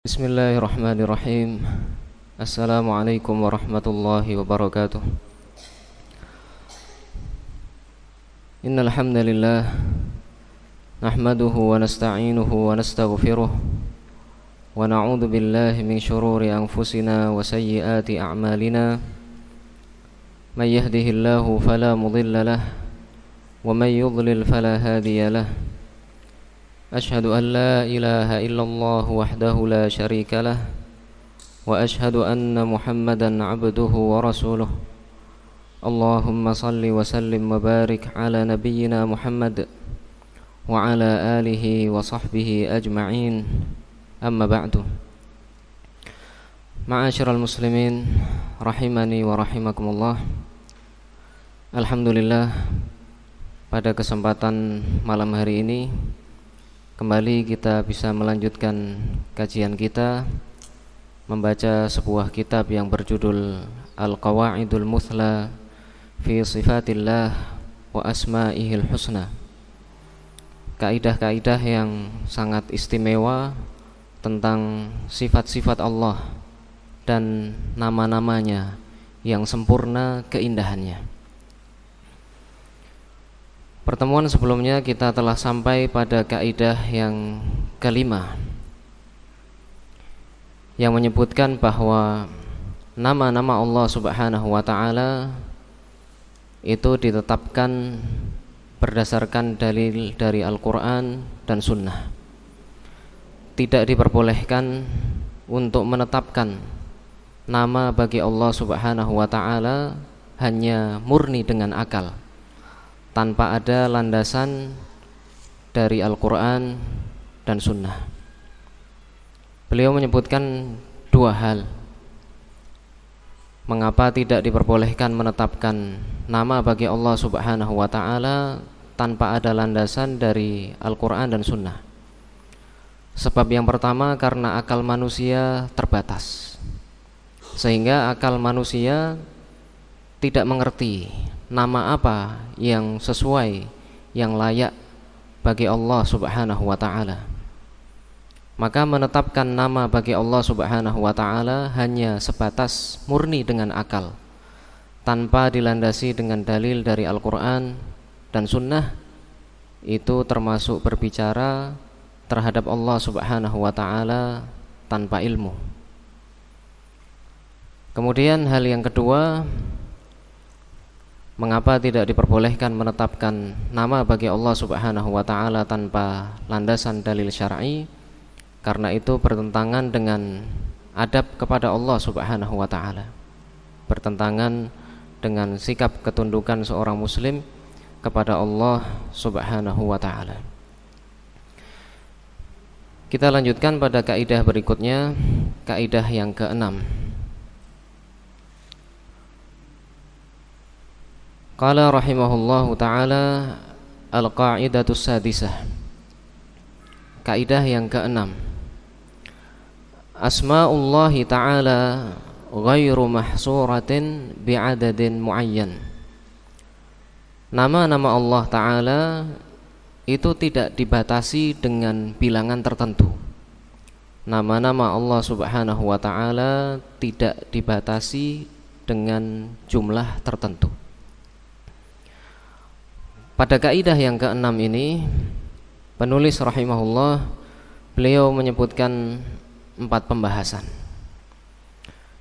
Bismillahirrahmanirrahim. Assalamualaikum warahmatullahi wabarakatuh. Innal hamdalillah nahmaduhu wa nasta'inuhu wa nastaghfiruh wa na'udzu billahi min shururi anfusina wa sayyiati a'malina. May yahdihillahu fala mudilla lahu wa may yudlil fala hadiya lahu. أشهد أن لا إله إلا الله وحده لا شريك له وأشهد أن محمدا عبده ورسوله اللهم صل وسلم وبارك على نبينا محمد وعلى آله وصحبه أجمعين أما بعد معاشر المسلمين rahimani wa rahimakumullah. Alhamdulillah, pada kesempatan malam hari ini kembali kita bisa melanjutkan kajian kita membaca sebuah kitab yang berjudul Al-Qawaidul Muthla fi Sifatillah wa Asma'ihil Husna. Kaidah-kaidah yang sangat istimewa tentang sifat-sifat Allah dan nama-namanya yang sempurna keindahannya. Pertemuan sebelumnya kita telah sampai pada kaidah yang kelima yang menyebutkan bahwa nama-nama Allah Subhanahu wa taala itu ditetapkan berdasarkan dalil dari Al-Qur'an dan Sunnah. Tidak diperbolehkan untuk menetapkan nama bagi Allah Subhanahu wa taala hanya murni dengan akal, tanpa ada landasan dari Al-Quran dan Sunnah. Beliau menyebutkan dua hal mengapa tidak diperbolehkan menetapkan nama bagi Allah Subhanahu wa ta'ala tanpa ada landasan dari Al-Quran dan Sunnah. Sebab yang pertama, karena akal manusia terbatas, sehingga akal manusia tidak mengerti nama apa yang sesuai, yang layak bagi Allah Subhanahu wa ta'ala. Maka menetapkan nama bagi Allah Subhanahu wa ta'ala hanya sebatas murni dengan akal, tanpa dilandasi dengan dalil dari Al-Quran dan Sunnah, itu termasuk berbicara terhadap Allah Subhanahu wa ta'ala tanpa ilmu. Kemudian hal yang kedua, mengapa tidak diperbolehkan menetapkan nama bagi Allah Subhanahu wa ta'ala tanpa landasan dalil syar'i? Karena itu bertentangan dengan adab kepada Allah Subhanahu wa ta'ala, bertentangan dengan sikap ketundukan seorang muslim kepada Allah Subhanahu wa ta'ala. Kita lanjutkan pada kaidah berikutnya, kaidah yang keenam. Qala rahimahullahu ta'ala al-qa'idatus sadisah. Kaidah yang keenam. Asma'ullahi ta'ala ghairu mahsuratin bi'adadin muayyan. Nama-nama Allah ta'ala itu tidak dibatasi dengan bilangan tertentu. Nama-nama Allah Subhanahu wa ta'ala tidak dibatasi dengan jumlah tertentu. Pada kaidah yang keenam ini, penulis rahimahullah, beliau menyebutkan 4 pembahasan.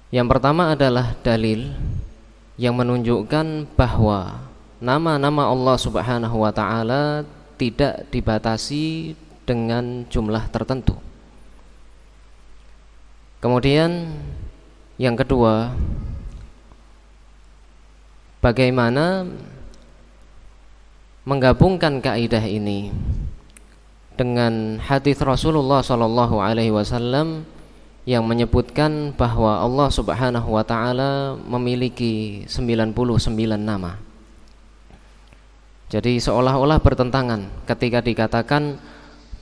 Yang pertama adalah dalil yang menunjukkan bahwa nama-nama Allah Subhanahu wa ta'ala tidak dibatasi dengan jumlah tertentu. Kemudian yang kedua, bagaimana menggabungkan kaidah ini dengan hadis Rasulullah sallallahu alaihi wasallam yang menyebutkan bahwa Allah Subhanahu wa ta'ala memiliki 99 nama. Jadi seolah-olah bertentangan ketika dikatakan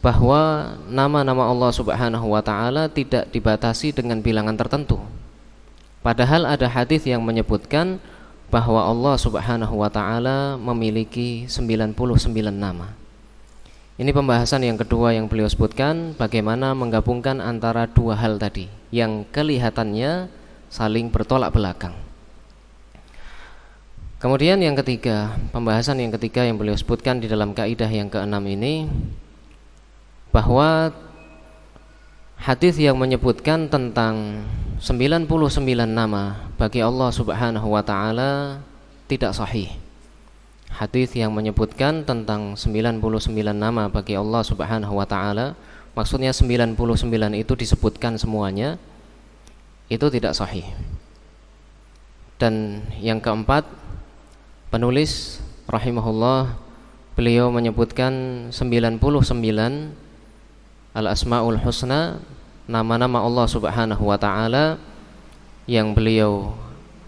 bahwa nama-nama Allah Subhanahu wa ta'ala tidak dibatasi dengan bilangan tertentu, padahal ada hadis yang menyebutkan bahwa Allah Subhanahu wa ta'ala memiliki 99 nama. Ini pembahasan yang kedua yang beliau sebutkan, bagaimana menggabungkan antara dua hal tadi yang kelihatannya saling bertolak belakang. Kemudian yang ketiga, pembahasan yang ketiga yang beliau sebutkan di dalam kaidah yang keenam ini, bahwa hadis yang menyebutkan tentang 99 nama bagi Allah Subhanahu wa taala tidak sahih. Hadis yang menyebutkan tentang 99 nama bagi Allah Subhanahu wa taala, maksudnya 99 itu disebutkan semuanya, itu tidak sahih. Dan yang keempat, penulis rahimahullah, beliau menyebutkan 99 al-asmaul husna, nama-nama Allah Subhanahu wa taala yang beliau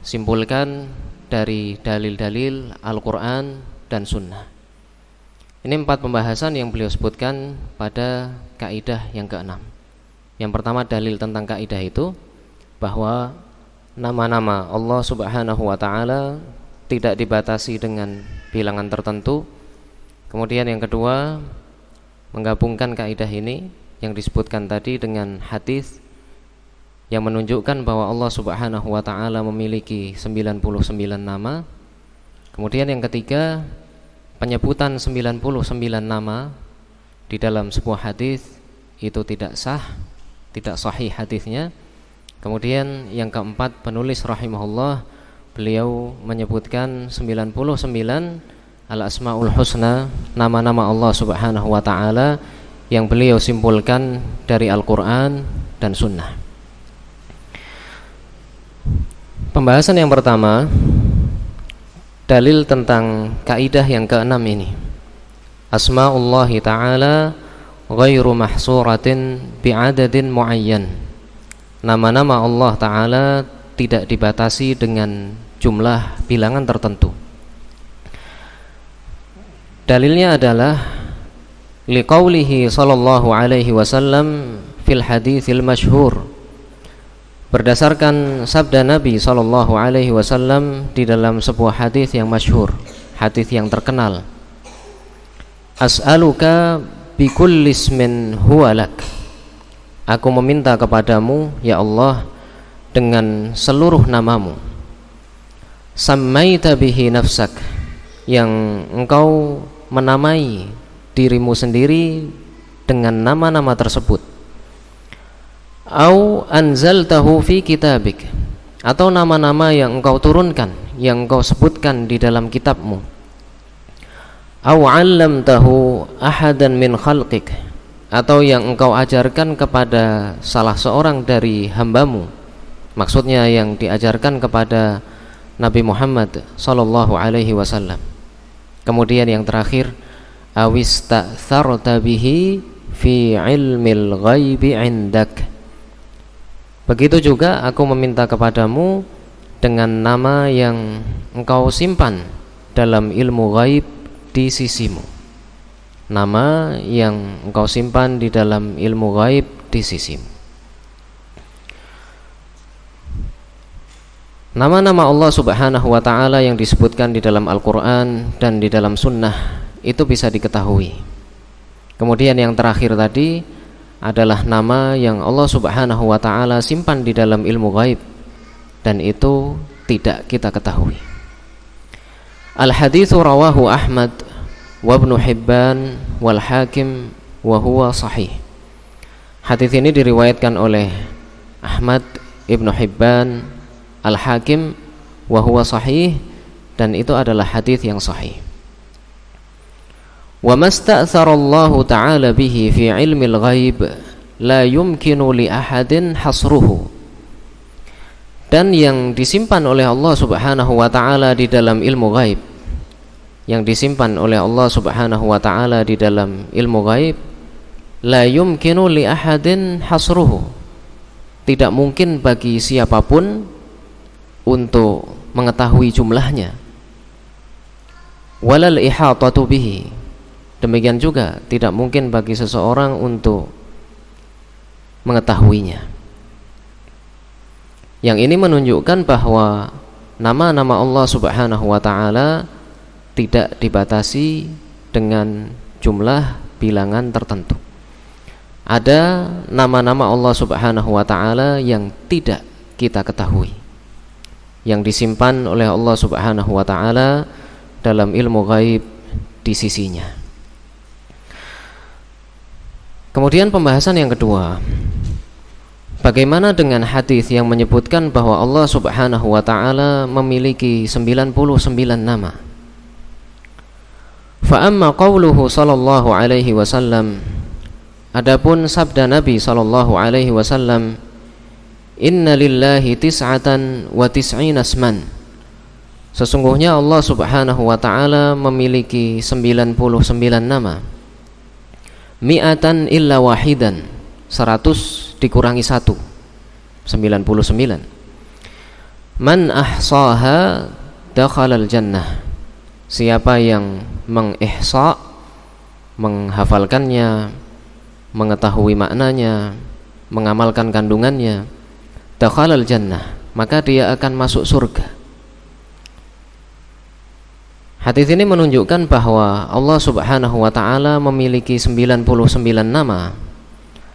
simpulkan dari dalil-dalil Al-Quran dan Sunnah. Ini 4 pembahasan yang beliau sebutkan pada kaidah yang keenam. Yang pertama, dalil tentang kaidah itu, bahwa nama-nama Allah Subhanahu wa taala tidak dibatasi dengan bilangan tertentu. Kemudian yang kedua, menggabungkan kaidah ini yang disebutkan tadi dengan hadis yang menunjukkan bahwa Allah Subhanahu wa taala memiliki 99 nama. Kemudian yang ketiga, penyebutan 99 nama di dalam sebuah hadis itu tidak sah, tidak sahih hadisnya. Kemudian yang keempat, penulis rahimahullah, beliau menyebutkan 99 al-asmaul husna, nama-nama Allah Subhanahu wa taala yang beliau simpulkan dari Al-Quran dan Sunnah. Pembahasan yang pertama, dalil tentang kaidah yang keenam ini. Asma'ullahi ta'ala ghairu mahsuratin bi'adadin muayyan. Nama-nama Allah ta'ala tidak dibatasi dengan jumlah bilangan tertentu. Dalilnya adalah liqaulihi sallallahu alaihi wasallam fil haditsil masyhur, berdasarkan sabda Nabi sallallahu alaihi wasallam di dalam sebuah hadis yang masyhur, hadis yang terkenal. As'aluka bikulli ismin huwa lak. Aku meminta kepadamu ya Allah dengan seluruh namamu. Sammaita bihi nafsak, yang engkau menamai dirimu sendiri dengan nama-nama tersebut. Au anzaltahu fi kitabik, atau nama-nama yang engkau turunkan, yang engkau sebutkan di dalam kitabmu. Au 'allamtahu ahadan min khalqik, atau yang engkau ajarkan kepada salah seorang dari hambamu. Maksudnya yang diajarkan kepada Nabi Muhammad sallallahu alaihi wasallam. Kemudian yang terakhir, awista'tharta bihi fi ilmil ghaibi 'indak. Begitu juga aku meminta kepadamu dengan nama yang engkau simpan dalam ilmu ghaib di sisimu. Nama yang engkau simpan di dalam ilmu ghaib di sisimu. Nama-nama Allah Subhanahu wa ta'ala yang disebutkan di dalam Al-Quran dan di dalam Sunnah itu bisa diketahui. Kemudian yang terakhir tadi adalah nama yang Allah Subhanahu wa ta'ala simpan di dalam ilmu ghaib, dan itu tidak kita ketahui. Al-haditsu rawahu Ahmad wa Ibnu Hibban wal Hakim wa huwa sahih. Hadis ini diriwayatkan oleh Ahmad, Ibnu Hibban, Al-Hakim wa huwa sahih, dan itu adalah hadis yang sahih. Wa masta'tsarallahu ta'ala bihi fi ilmil ghaib la yumkinu li ahadin hasruhu. Dan yang disimpan oleh Allah Subhanahu wa ta'ala di dalam ilmu ghaib, yang disimpan oleh Allah Subhanahu wa ta'ala di dalam ilmu ghaib, la yumkinu li ahadin hasruhu, tidak mungkin bagi siapapun untuk mengetahui jumlahnya. Walal ihatatu bihi, demikian juga tidak mungkin bagi seseorang untuk mengetahuinya. Yang ini menunjukkan bahwa nama-nama Allah Subhanahu wa ta'ala tidak dibatasi dengan jumlah bilangan tertentu. Ada nama-nama Allah Subhanahu wa taala yang tidak kita ketahui, yang disimpan oleh Allah Subhanahu wa taala dalam ilmu gaib di sisinya. Kemudian pembahasan yang kedua, bagaimana dengan hadis yang menyebutkan bahwa Allah Subhanahu wa taala memiliki 99 nama? Fa amma qauluhu sallallahu alaihi wasallam, adapun sabda Nabi sallallahu alaihi wasallam, inna lillahi tis'atan wa tis'ina asman, sesungguhnya Allah Subhanahu wa taala memiliki 99 nama. Mi'atan illa wahidan, 100 dikurangi 1, 99. Man ahsaha dakhalal jannah, siapa yang mengihsa, menghafalkannya, mengetahui maknanya, mengamalkan kandungannya, dakhalal jannah, maka dia akan masuk surga. Hadis ini menunjukkan bahwa Allah Subhanahu wa taala memiliki 99 nama.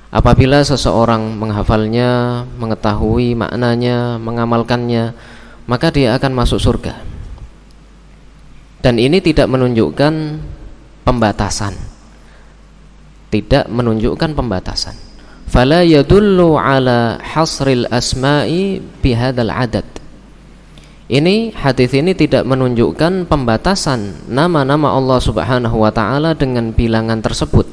Apabila seseorang menghafalnya, mengetahui maknanya, mengamalkannya, maka dia akan masuk surga. Dan ini tidak menunjukkan pembatasan. Tidak menunjukkan pembatasan. Fala yadullu ala hasril asma'i bihadzal adad. Ini hadis ini tidak menunjukkan pembatasan nama-nama Allah Subhanahu wa taala dengan bilangan tersebut.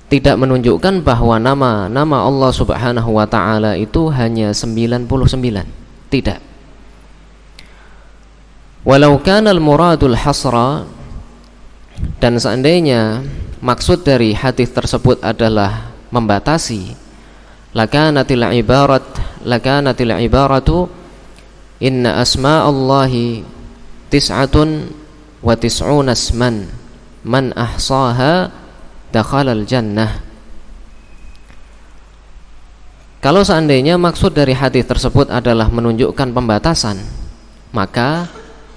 Tidak menunjukkan bahwa nama-nama Allah Subhanahu wa taala itu hanya 99. Tidak. Walau kana al-muradul hasra, dan seandainya maksud dari hadis tersebut adalah membatasi, lakanatil ibaratu inna asma'allahi tis'atun wa tis'una asman man ahsaha dakhalal jannah. Kalau seandainya maksud dari hadis tersebut adalah menunjukkan pembatasan, maka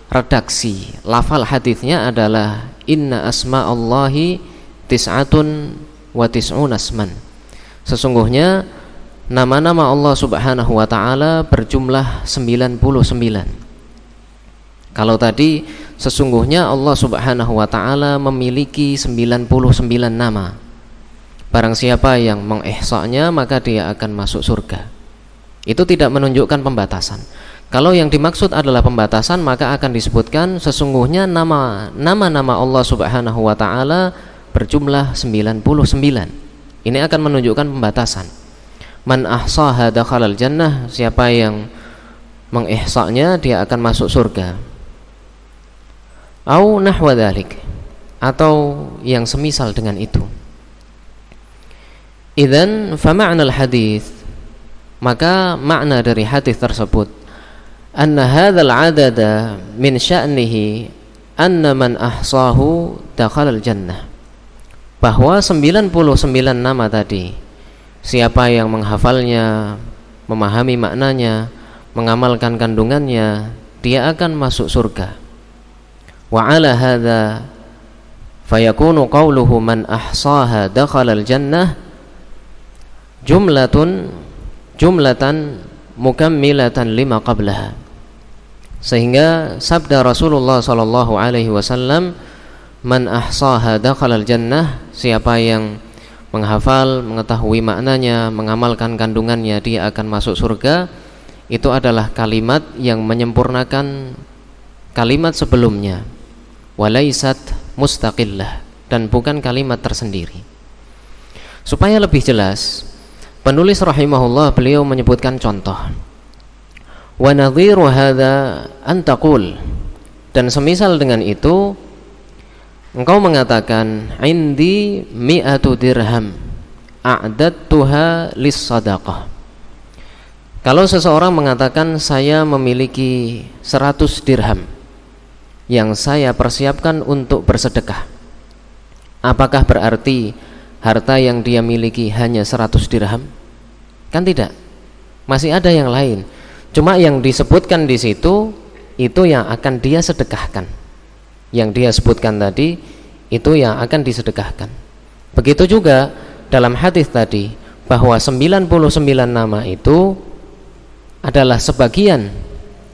redaksi lafal hadisnya adalah inna asma'allahi tis'atun wa tis'una asman, sesungguhnya nama-nama Allah Subhanahu wa taala berjumlah 99. Kalau tadi sesungguhnya Allah Subhanahu wa taala memiliki 99 nama. Barang siapa yang mengihsanya maka dia akan masuk surga. Itu tidak menunjukkan pembatasan. Kalau yang dimaksud adalah pembatasan, maka akan disebutkan sesungguhnya nama-nama Allah Subhanahu wa taala berjumlah 99. Ini akan menunjukkan pembatasan. Man ahsaha dakhalal jannah, siapa yang mengihsanya dia akan masuk surga. Au nahwa dzalik, atau yang semisal dengan itu. Idzan fa ma'nal hadis, maka makna dari hadis tersebut, anna hadzal adada min sya'nihi anna man ahsahu dakhalal jannah, bahwa 99 nama tadi, siapa yang menghafalnya, memahami maknanya, mengamalkan kandungannya, dia akan masuk surga. Wa ala hadza fayakunu qawluhu man ahsaha dakhalal jannah jumlatan mukammilatan lima qablaha. Sehingga sabda Rasulullah sallallahu alaihi wasallam, man ahsaha dakhalal jannah, siapa yang menghafal, mengetahui maknanya, mengamalkan kandungannya, dia akan masuk surga. Itu adalah kalimat yang menyempurnakan kalimat sebelumnya, walaisat mustaqillah, dan bukan kalimat tersendiri. Supaya lebih jelas, penulis rahimahullah beliau menyebutkan contoh. Wa nadhiru hadza an taqul, dan semisal dengan itu engkau mengatakan, indi mi'atu dirham a'dadtuha lis-sadaqah. Kalau seseorang mengatakan saya memiliki 100 dirham yang saya persiapkan untuk bersedekah, apakah berarti harta yang dia miliki hanya 100 dirham? Kan tidak, masih ada yang lain. Cuma yang disebutkan di situ itu yang akan dia sedekahkan. Yang dia sebutkan tadi itu yang akan disedekahkan. Begitu juga dalam hadis tadi, bahwa 99 nama itu adalah sebagian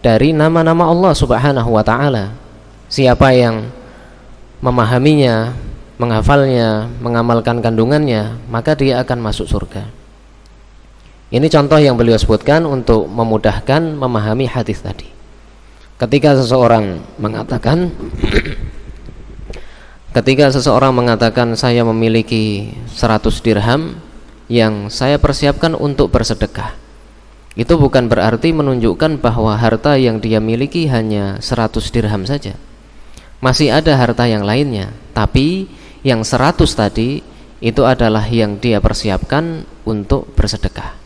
dari nama-nama Allah Subhanahu wa ta'ala. Siapa yang memahaminya, menghafalnya, mengamalkan kandungannya, maka dia akan masuk surga. Ini contoh yang beliau sebutkan untuk memudahkan memahami hadis tadi. Ketika seseorang mengatakan saya memiliki 100 dirham yang saya persiapkan untuk bersedekah, itu bukan berarti menunjukkan bahwa harta yang dia miliki hanya 100 dirham saja. Masih ada harta yang lainnya, tapi yang 100 tadi itu adalah yang dia persiapkan untuk bersedekah.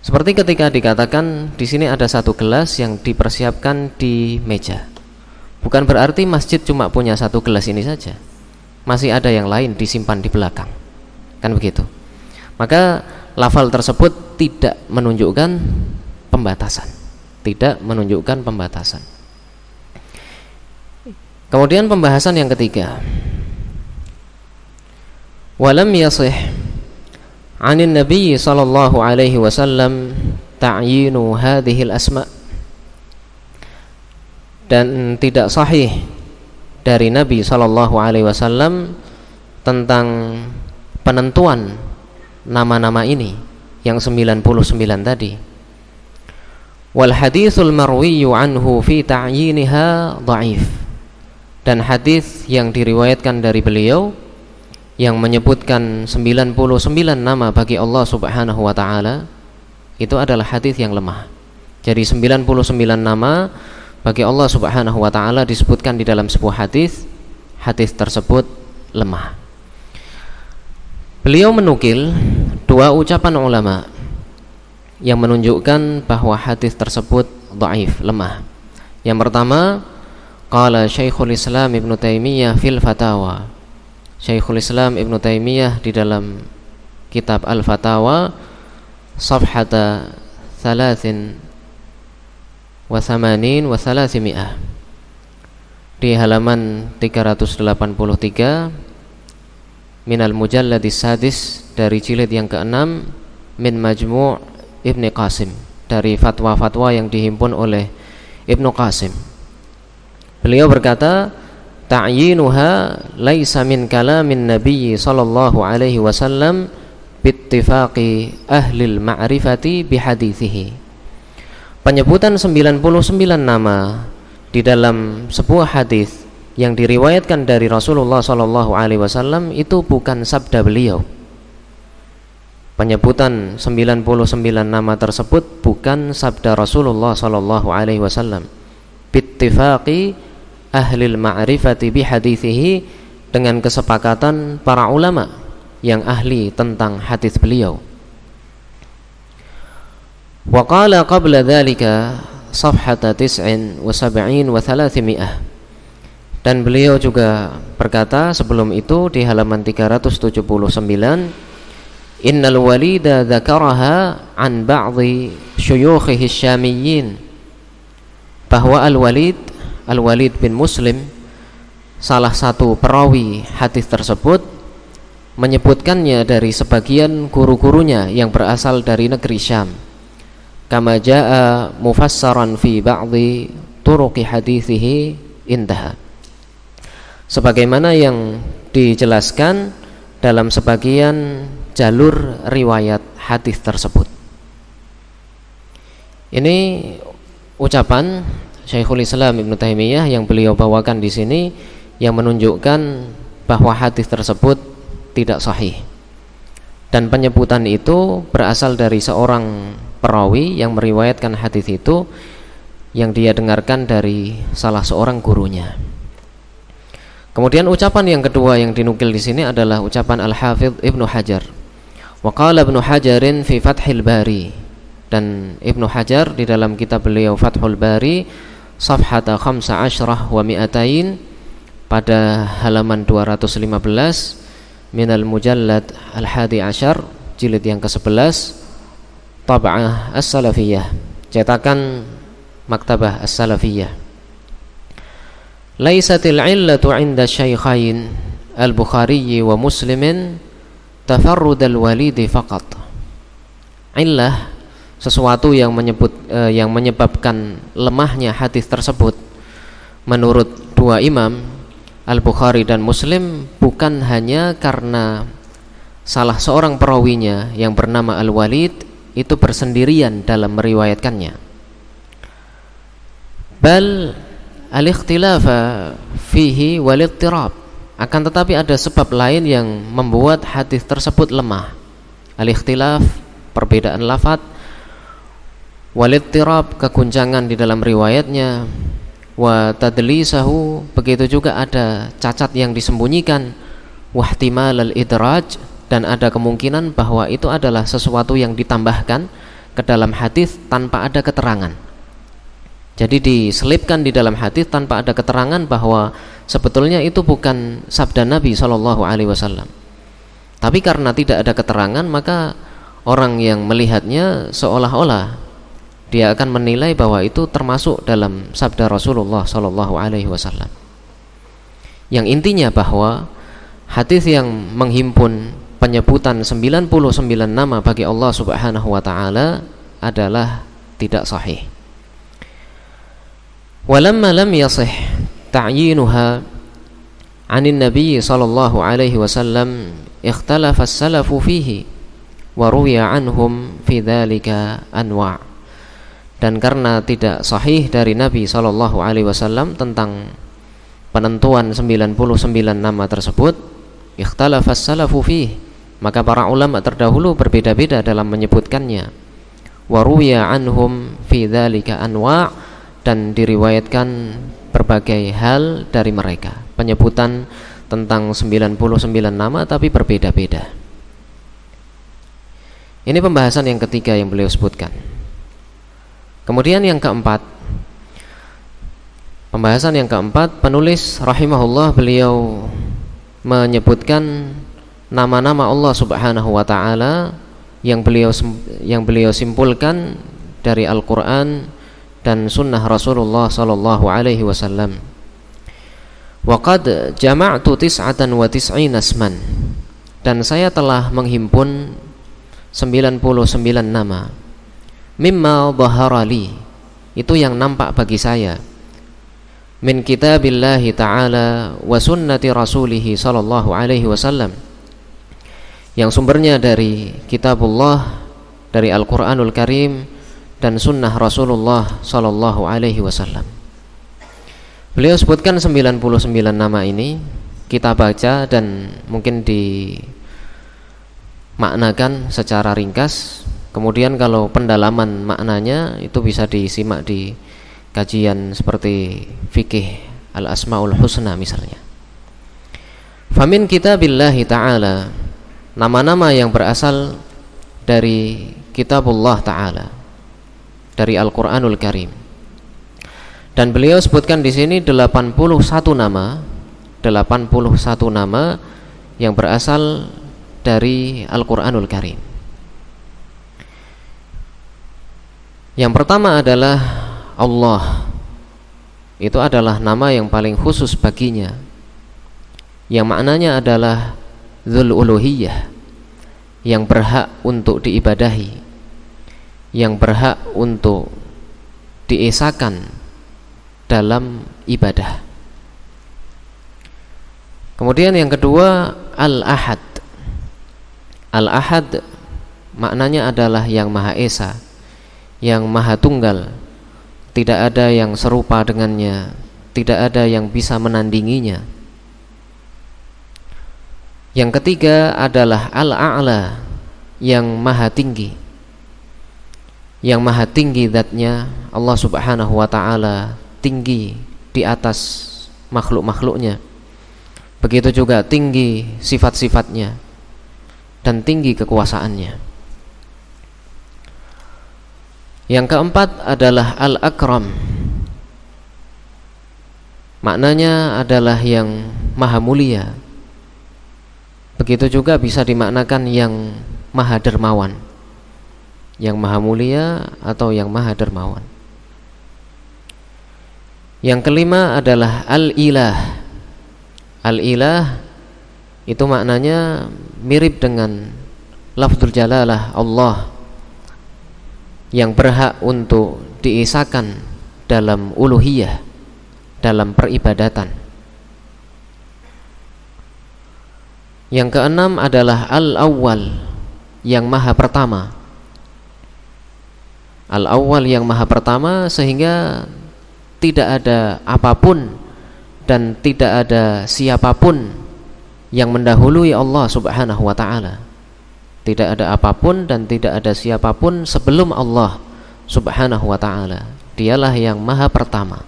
Seperti ketika dikatakan di sini ada 1 gelas yang dipersiapkan di meja. Bukan berarti masjid cuma punya 1 gelas ini saja. Masih ada yang lain disimpan di belakang. Kan begitu. Maka lafal tersebut tidak menunjukkan pembatasan. Tidak menunjukkan pembatasan. Kemudian pembahasan yang ketiga. Walam yasih 'anin Nabi sallallahu alaihi wasallam ta'yinu hadhil asma'. Dan tidak sahih dari Nabi sallallahu alaihi wasallam tentang penentuan nama-nama ini yang 99 tadi. Wal haditsul marwiyyu anhu fi ta'yiniha dhaif. Dan hadis yang diriwayatkan dari beliau yang menyebutkan 99 nama bagi Allah Subhanahu wa taala itu adalah hadis yang lemah. Jadi 99 nama bagi Allah Subhanahu wa taala disebutkan di dalam sebuah hadis tersebut lemah. Beliau menukil 2 ucapan ulama yang menunjukkan bahwa hadis tersebut dhaif, lemah. Yang pertama, qala Syekhul Islam Ibnu Taimiyah fil Fatawa. Syekhul Islam Ibnu Taimiyah di dalam kitab Al-Fatawa safhata 83 wa 300 di halaman 383 minal mujalladis sadis dari jilid yang ke-6 min Majmu' Ibnu Qasim, dari fatwa-fatwa yang dihimpun oleh Ibnu Qasim. Beliau berkata, ta'yinuha laisa min kalamin Nabi sallallahu alaihi wasallam bittifaqi ahlil ma'rifati bihadithihi. Penyebutan 99 nama di dalam sebuah hadis yang diriwayatkan dari Rasulullah sallallahu alaihi wasallam itu bukan sabda beliau. Penyebutan 99 nama tersebut bukan sabda Rasulullah sallallahu alaihi wasallam. Bittifaqi ahlil ma'rifati bihadithihi, dengan kesepakatan para ulama yang ahli tentang hadis beliau. Wa qala qabla dzalika safhata 79 wa 300. Dan beliau juga berkata sebelum itu di halaman 379, innal walida dzakaraha an ba'dhi syuyukhihi syamiyyin, bahwa Al-Walid bin Muslim, salah satu perawi hadis tersebut, menyebutkannya dari sebagian guru-gurunya yang berasal dari negeri Syam. Kama jaa mufassaran fi ba'dhi turuqi hadithihi intaha, sebagaimana yang dijelaskan dalam sebagian jalur riwayat hadis tersebut. Ini ucapan Syekhul Islam Ibnu Taimiyah yang beliau bawakan di sini yang menunjukkan bahwa hadis tersebut tidak sahih. Dan penyebutan itu berasal dari seorang perawi yang meriwayatkan hadis itu yang dia dengarkan dari salah seorang gurunya. Kemudian ucapan yang kedua yang dinukil di sini adalah ucapan Al-Hafidz Ibnu Hajar. Wa qala Ibnu Hajarin fi Fathil Bari, dan Ibnu Hajar di dalam kitab beliau Fathul Bari safhata 15 wa 200 pada halaman 215 minal mujallad al-hadi asyar, jilid yang ke-11, tab'ah as-salafiyah, cetakan maktabah as-salafiyah. Laisatil illatu 'inda syaikhain al-Bukhari wa Muslimin tafarrud al-walidi faqat. Illah, sesuatu yang menyebabkan lemahnya hadis tersebut menurut dua imam Al-Bukhari dan Muslim bukan hanya karena salah seorang perawinya yang bernama Al-Walid itu bersendirian dalam meriwayatkannya, bal al-ikhtilafa fihi wal-ittirab, akan tetapi ada sebab lain yang membuat hadis tersebut lemah. Al-ikhtilaf, perbedaan lafaz, wal-ittirab, keguncangan di dalam riwayatnya, wa tadlisahu, begitu juga ada cacat yang disembunyikan, wa ihtimal al-idraj, dan ada kemungkinan bahwa itu adalah sesuatu yang ditambahkan ke dalam hadis tanpa ada keterangan. Jadi diselipkan di dalam hadis tanpa ada keterangan bahwa sebetulnya itu bukan sabda Nabi SAW. Tapi karena tidak ada keterangan, maka orang yang melihatnya seolah-olah dia akan menilai bahwa itu termasuk dalam sabda Rasulullah SAW. Yang intinya bahwa hadis yang menghimpun penyebutan 99 nama bagi Allah Subhanahu wa taala adalah tidak sahih. Walamma lam yasih ta'yinuha 'anin Nabi sallallahu alaihi wasallam ikhtalafa as-salafu fihi wa ruwiya anhum fi dzalika anwa'. Dan karena tidak sahih dari Nabi sallallahu alaihi wasallam tentang penentuan 99 nama tersebut, ikhtalafa as-salafu fihi, maka para ulama terdahulu berbeda-beda dalam menyebutkannya. Wa ruwiya anhum fi dzalika anwa', dan diriwayatkan berbagai hal dari mereka, penyebutan tentang 99 nama tapi berbeda-beda. Ini pembahasan yang ketiga yang beliau sebutkan. Kemudian yang keempat, pembahasan yang keempat, penulis rahimahullah beliau menyebutkan nama-nama Allah Subhanahu wa taala yang beliau simpulkan dari Al-Qur'an dan sunnah Rasulullah sallallahu alaihi wasallam. Wa qad jama'tu 99 asman, dan saya telah menghimpun 99 nama. Mimma dhahara li, itu yang nampak bagi saya, min kitabillahi ta'ala wa sunnati rasulih sallallahu alaihi wasallam, yang sumbernya dari kitabullah, dari Al-Qur'anul Karim dan sunnah Rasulullah sallallahu alaihi wasallam. Beliau sebutkan 99 nama ini, kita baca dan mungkin dimaknakan secara ringkas. Kemudian kalau pendalaman maknanya itu bisa disimak di kajian seperti fikih Al-Asmaul Husna misalnya. Famin kitabillahi ta'ala, nama-nama yang berasal dari kitabullah ta'ala, dari Al-Qur'anul Karim. Dan beliau sebutkan di sini 81 nama yang berasal dari Al-Qur'anul Karim. Yang pertama adalah Allah. Itu adalah nama yang paling khusus baginya, yang maknanya adalah Dzul Uluhiyah, yang berhak untuk diibadahi, yang berhak untuk diesakan dalam ibadah. Kemudian yang kedua, Al-Ahad. Al-Ahad maknanya adalah yang Maha Esa, yang Maha Tunggal, tidak ada yang serupa dengannya, tidak ada yang bisa menandinginya. Yang ketiga adalah Al-A'la, yang Maha Tinggi, yang Maha Tinggi zatnya. Allah Subhanahu wa ta'ala tinggi di atas makhluk-makhluknya, begitu juga tinggi sifat-sifatnya dan tinggi kekuasaannya. Yang keempat adalah Al-Akram, maknanya adalah yang Maha Mulia, begitu juga bisa dimaknakan yang Maha Dermawan, yang Maha Mulia atau yang Maha Dermawan. Yang kelima adalah Al-Ilah. Al-Ilah itu maknanya mirip dengan lafdzul jalalah Allah yang berhak untuk diisahkan dalam uluhiyah, dalam peribadatan. Yang keenam adalah Al-Awwal, yang maha pertama. Al-Awwal, yang maha pertama, sehingga tidak ada apapun dan tidak ada siapapun yang mendahului Allah Subhanahu wa ta'ala. Tidak ada apapun dan tidak ada siapapun sebelum Allah Subhanahu wa ta'ala. Dialah yang maha pertama.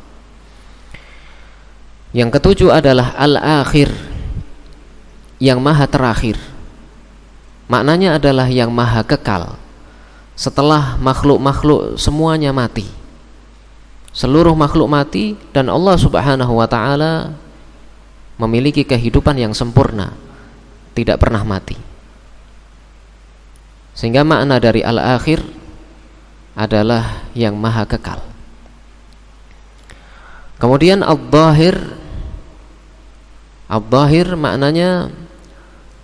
Yang ketujuh adalah Al-Akhir, yang maha terakhir. Maknanya adalah yang maha kekal. Setelah makhluk-makhluk semuanya mati, seluruh makhluk mati, dan Allah Subhanahu wa ta'ala memiliki kehidupan yang sempurna, tidak pernah mati. Sehingga makna dari Al-Akhir adalah yang maha kekal. Kemudian Al-Dhahir. Al-Dhahir maknanya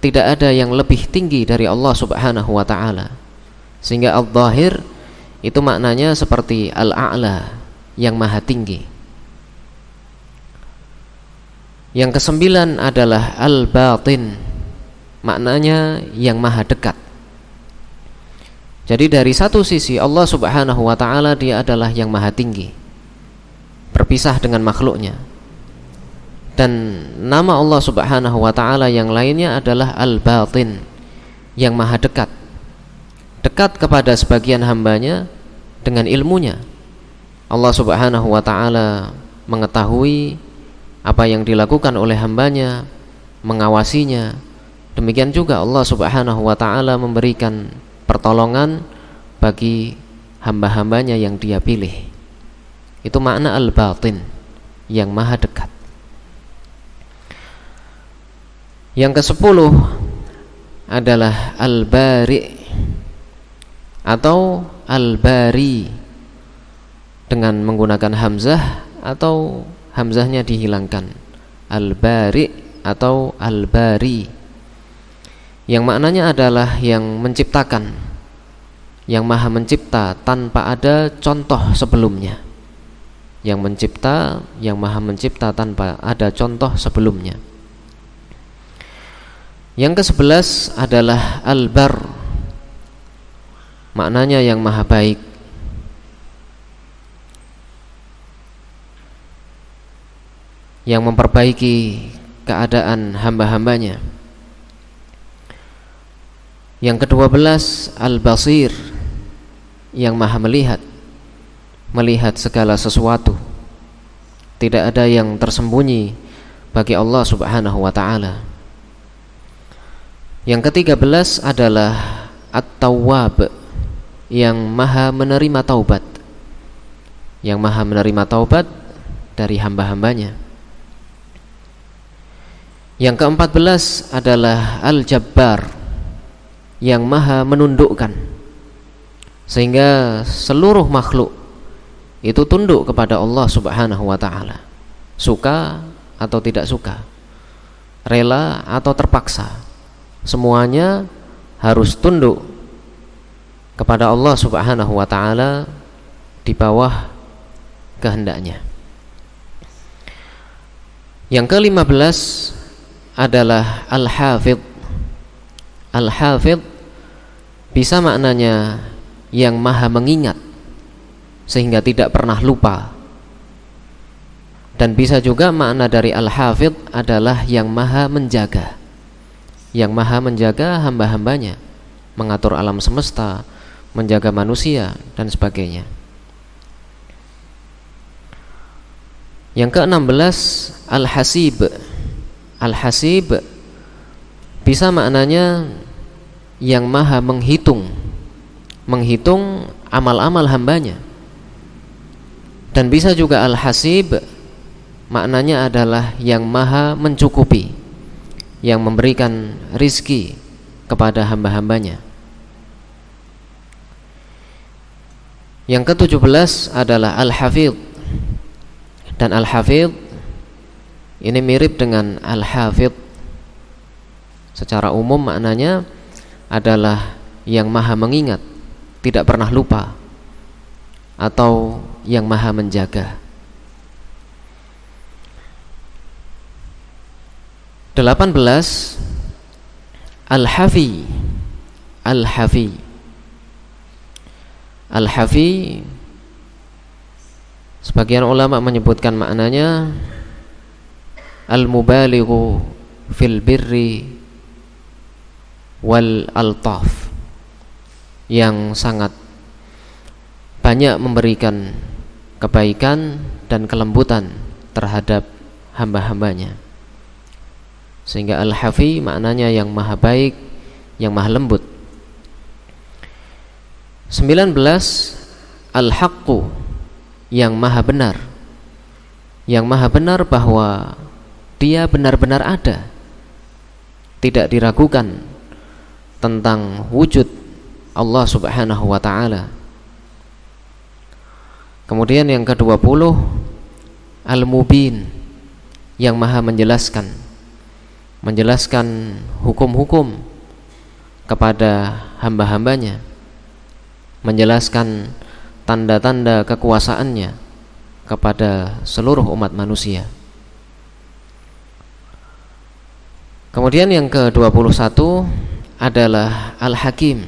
tidak ada yang lebih tinggi dari Allah Subhanahu wa ta'ala. Sehingga Al-Dhahir itu maknanya seperti Al-A'la, yang maha tinggi. Yang kesembilan adalah Al-Batin, maknanya yang maha dekat. Jadi dari satu sisi Allah Subhanahu wa ta'ala dia adalah yang maha tinggi, berpisah dengan makhluknya. Dan nama Allah Subhanahu wa ta'ala yang lainnya adalah Al-Batin, yang maha dekat. Dekat kepada sebagian hambanya dengan ilmunya. Allah Subhanahu wa ta'ala mengetahui apa yang dilakukan oleh hambanya, mengawasinya. Demikian juga Allah Subhanahu wa ta'ala memberikan pertolongan bagi hamba-hambanya yang dia pilih. Itu makna Al-Batin, yang maha dekat. Yang ke-10 adalah Al-Bari atau Al-Bari, dengan menggunakan hamzah atau hamzahnya dihilangkan. Al-Bari atau Al-Bari, yang maknanya adalah yang menciptakan, yang maha mencipta tanpa ada contoh sebelumnya. Yang mencipta, yang maha mencipta tanpa ada contoh sebelumnya. Yang ke-11 adalah Al-Bar, maknanya yang maha baik. Yang memperbaiki keadaan hamba-hambanya. Yang ke-12 Al-Basir, yang maha melihat, melihat segala sesuatu. Tidak ada yang tersembunyi bagi Allah Subhanahu wa ta'ala. Yang ke-13 adalah At-Tawwab, yang maha menerima taubat, yang maha menerima taubat dari hamba-hambanya. Yang ke-14 adalah Al-Jabbar, yang maha menundukkan, sehingga seluruh makhluk itu tunduk kepada Allah Subhanahu wa ta'ala, suka atau tidak suka, rela atau terpaksa, semuanya harus tunduk kepada Allah Subhanahu wa ta'ala di bawah kehendaknya. Yang ke-15 adalah Al-Hafidh. Al-Hafidh bisa maknanya yang maha mengingat sehingga tidak pernah lupa, dan bisa juga makna dari Al-Hafidh adalah yang maha menjaga, yang maha menjaga hamba-hambanya, mengatur alam semesta, menjaga manusia dan sebagainya. Yang ke-16 Al-Hasib. Al-Hasib bisa maknanya yang maha menghitung, menghitung amal-amal hambanya. Dan bisa juga Al-Hasib maknanya adalah yang maha mencukupi, yang memberikan rizki kepada hamba-hambanya. Yang ke-17 adalah Al-Hafidh. Dan Al-Hafidh ini mirip dengan Al-Hafidh, Secara umum maknanya adalah yang maha mengingat, tidak pernah lupa, atau yang maha menjaga. 18. Al-Hafi. Al-Hafi. Al-Hafi, sebagian ulama menyebutkan maknanya al-mubalighu fil birri wal altaf, yang sangat banyak memberikan kebaikan dan kelembutan terhadap hamba-hambanya. Sehingga Al-Hafi maknanya yang maha baik, yang maha lembut. 19. Al-Haqqu, yang maha benar. Yang maha benar bahwa dia benar-benar ada, tidak diragukan tentang wujud Allah subhanahu wa ta'ala. Kemudian yang ke-20, Al-Mubin, yang maha menjelaskan hukum-hukum kepada hamba-hambanya, menjelaskan tanda-tanda kekuasaannya kepada seluruh umat manusia. Kemudian yang ke-21 adalah Al-Hakim.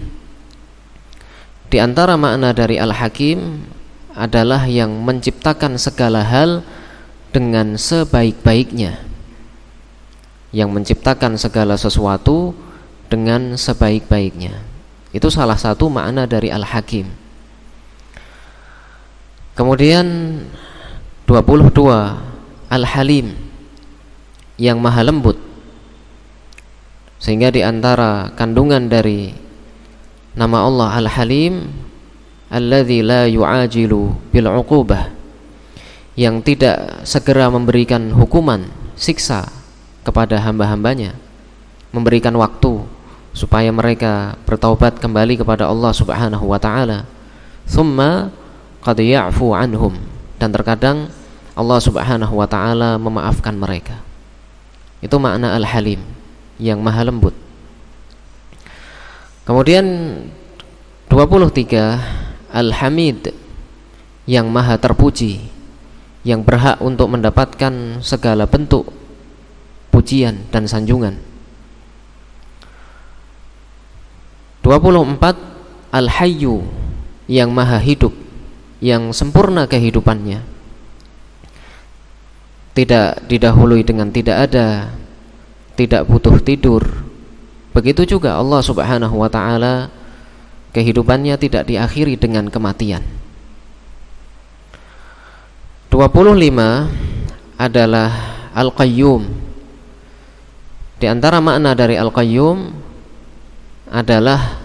Di antara makna dari Al-Hakim adalah yang menciptakan segala hal dengan sebaik-baiknya, yang menciptakan segala sesuatu dengan sebaik-baiknya. Itu salah satu makna dari Al-Hakim. Kemudian 22, Al-Halim, yang maha lembut. Sehingga di antara kandungan dari nama Allah Al-Halim, alladzi la yu'ajilu bil 'uqubah, yang tidak segera memberikan hukuman, siksa kepada hamba-hambanya, memberikan waktu supaya mereka bertaubat kembali kepada Allah subhanahu wa ta'ala. Thumma qad ya'fu anhum, dan terkadang Allah subhanahu wa ta'ala memaafkan mereka. Itu makna Al-Halim, yang maha lembut. Kemudian 23, Al-Hamid, yang maha terpuji, yang berhak untuk mendapatkan segala bentuk pujian dan sanjungan. 24, Al-Hayyu, yang maha hidup, yang sempurna kehidupannya, tidak didahului dengan tidak ada, tidak butuh tidur. Begitu juga Allah subhanahu wa ta'ala, kehidupannya tidak diakhiri dengan kematian. 25 adalah Al-Qayyum. Di antara makna dari Al-Qayyum adalah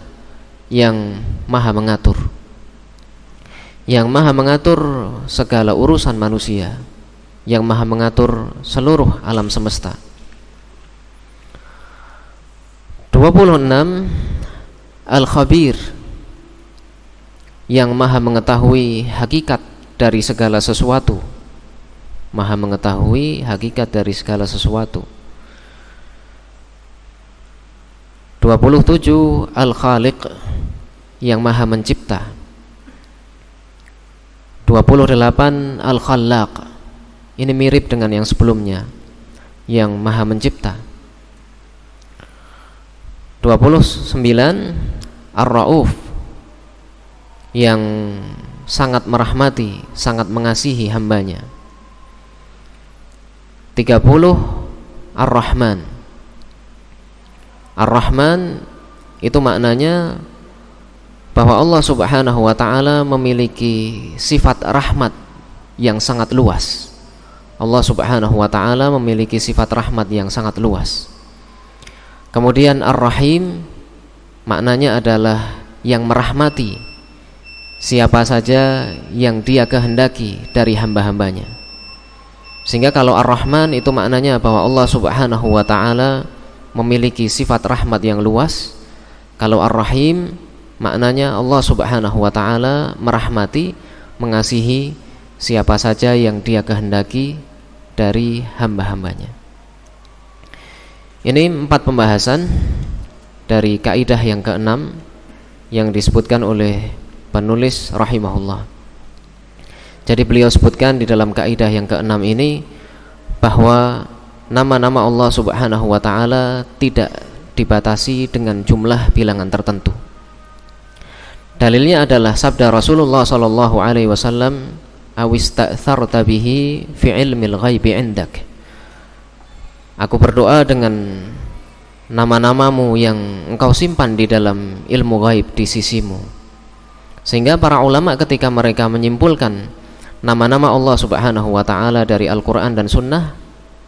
yang maha mengatur, yang maha mengatur segala urusan manusia, yang maha mengatur seluruh alam semesta. 26, Al-Khabir, yang maha mengetahui hakikat dari segala sesuatu, maha mengetahui hakikat dari segala sesuatu. 27, Al-Khaliq, yang maha mencipta. 28, Al-Khallaq, ini mirip dengan yang sebelumnya, yang maha mencipta. 29, Ar-Rauf, yang sangat merahmati, sangat mengasihi hambanya. 30, Ar-Rahman. Ar-Rahman itu maknanya bahwa Allah subhanahu wa ta'ala memiliki sifat rahmat yang sangat luas. Allah subhanahu wa ta'ala memiliki sifat rahmat yang sangat luas. Kemudian Ar-Rahim maknanya adalah yang merahmati siapa saja yang dia kehendaki dari hamba-hambanya. Sehingga kalau Ar-Rahman itu maknanya bahwa Allah subhanahu wa ta'ala memiliki sifat rahmat yang luas. Kalau Ar-Rahim maknanya Allah subhanahu wa ta'ala merahmati, mengasihi siapa saja yang dia kehendaki dari hamba-hambanya. Ini 4 pembahasan dari kaidah yang ke-6 yang disebutkan oleh penulis rahimahullah. Jadi beliau sebutkan di dalam kaidah yang ke-6 ini bahwa nama-nama Allah Subhanahu wa taala tidak dibatasi dengan jumlah bilangan tertentu. Dalilnya adalah sabda Rasulullah sallallahu alaihi wasallam, "Awista'tharta bihi fi ilmil ghaibi 'indak." Aku berdoa dengan nama-namamu yang engkau simpan di dalam ilmu gaib di sisimu. Sehingga para ulama ketika mereka menyimpulkan nama-nama Allah Subhanahu wa taala dari Al-Qur'an dan Sunnah,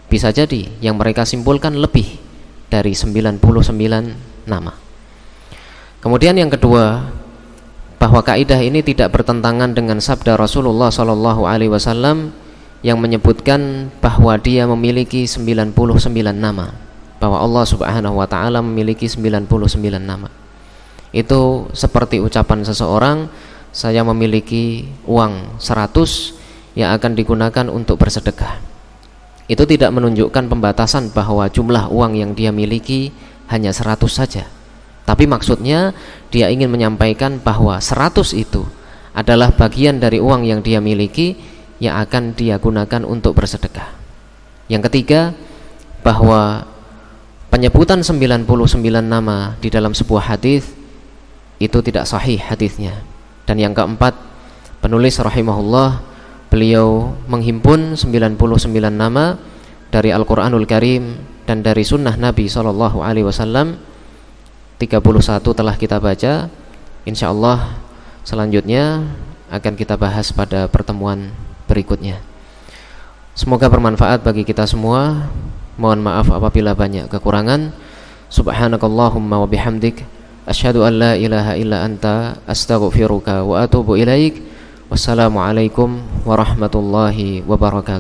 bisa jadi yang mereka simpulkan lebih dari 99 nama. Kemudian yang kedua, bahwa kaidah ini tidak bertentangan dengan sabda Rasulullah sallallahu alaihi wasallam yang menyebutkan bahwa dia memiliki 99 nama, bahwa Allah Subhanahu wa taala memiliki 99 nama. Itu seperti ucapan seseorang, saya memiliki uang 100 yang akan digunakan untuk bersedekah. Itu tidak menunjukkan pembatasan bahwa jumlah uang yang dia miliki hanya 100 saja. Tapi maksudnya dia ingin menyampaikan bahwa 100 itu adalah bagian dari uang yang dia miliki yang akan dia gunakan untuk bersedekah. Yang ketiga, bahwa penyebutan 99 nama di dalam sebuah hadis itu tidak sahih hadisnya. Dan yang keempat, penulis rahimahullah, beliau menghimpun 99 nama dari Al-Qur'anul Karim dan dari sunnah Nabi sallallahu alaihi wasallam. 31 telah kita baca. Insyaallah selanjutnya akan kita bahas pada pertemuan berikutnya. Semoga bermanfaat bagi kita semua. Mohon maaf apabila banyak kekurangan. Subhanakallahumma wa bihamdik, asyhadu an la ilaha illa anta, astaghfiruka wa atubu ilaik. Wassalamualaikum warahmatullahi wabarakatuh.